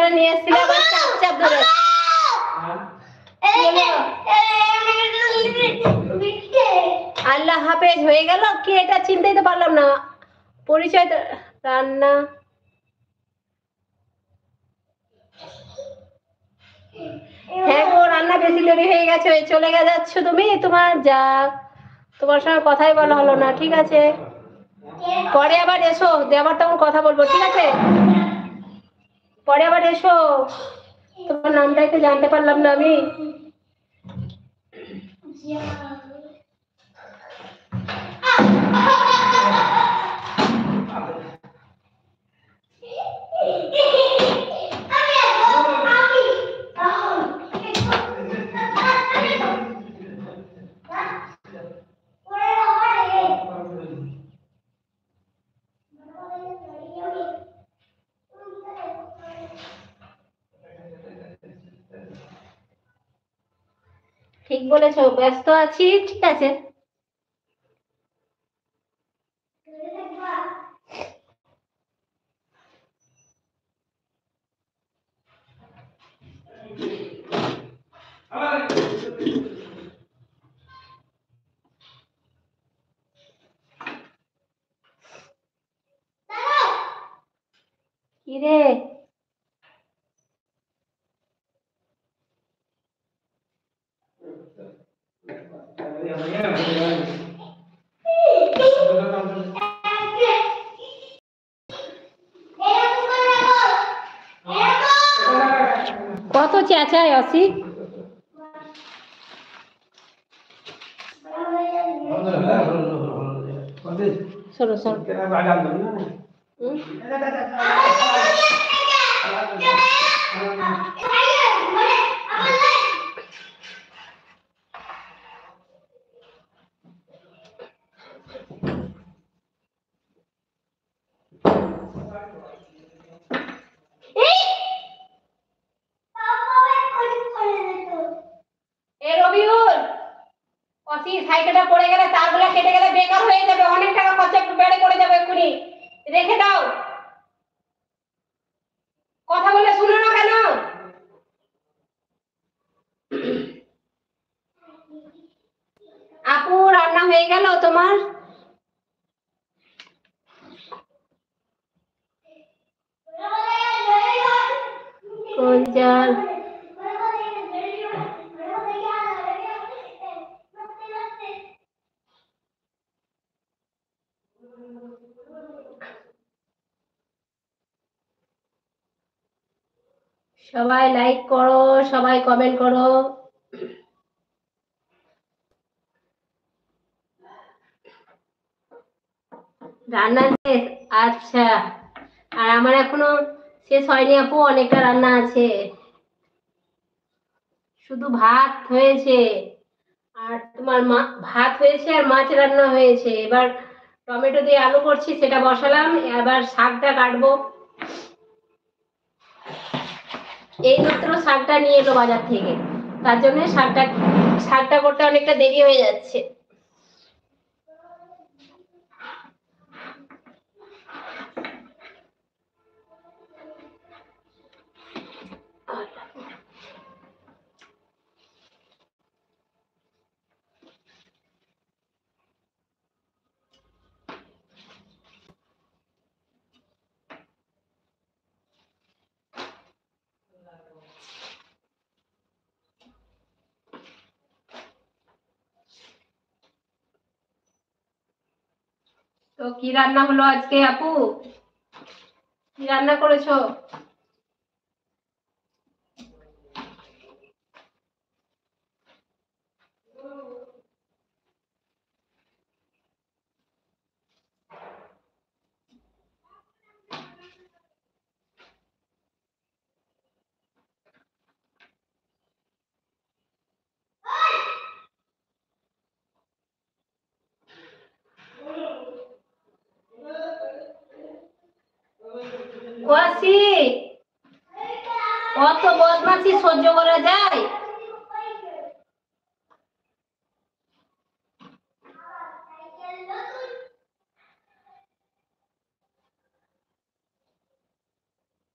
করে নিয়ে এসেছিল আবার চাপ চাপ ধরে। আল্লাহ হাফেজ হয়ে গেল। কি এটা চিনতেই তো পারলাম না পরিচয়। রান্না হ্যাঁ গো, রান্না বেশি দেরি হয়ে গেছে। চলে যাচ্ছ তুমি? তোমার সঙ্গে কথাই বলা হলো না। ঠিক আছে, পরে আবার এসো, আবার তখন কথা বলবো। ঠিক আছে, পরে আবার এসো। তোমার নামটাই তো জানতে পারলাম না আমি। ঠিক বলেছো, ব্যস্ত আছি। ঠিক আছে, কি রে? কত চেঁচায় অসি। সরো সরো। সাইকেলটা পড়ে গেলে তারগুলো কেটে গেলে বেকার হয়ে যাবে, অনেক টাকা খরচা একটু বেড়ে পড়ে যাবে। এক্ষুনি রেখে দাও। কথা বলে শুনো না কেন? আপু রান্না হয়ে গেল তোমার? কোন চাল? সবাই লাইক করো, সবাই কমেন্ট করো। রান্না শেষ? আচ্ছা, আর আমার এখনো শেষ হয়নি আপু, অনেকটা রান্না আছে। শুধু ভাত হয়েছে আর তোমার ভাত হয়েছে আর মাছ রান্না হয়েছে। এবার টমেটো দিয়ে আলু করছি, সেটা বসালাম। এবার শাকটা কাটবো। এই মাত্র শাকটা নিয়ে এলো বাজার থেকে, তার জন্য শাকটা করতে অনেকটা দেরি হয়ে যাচ্ছে। তো কি রান্না হলো আজকে আপু? কি রান্না করেছো? ওয়াসি, অত বদমাশি সহ্য করা যায়?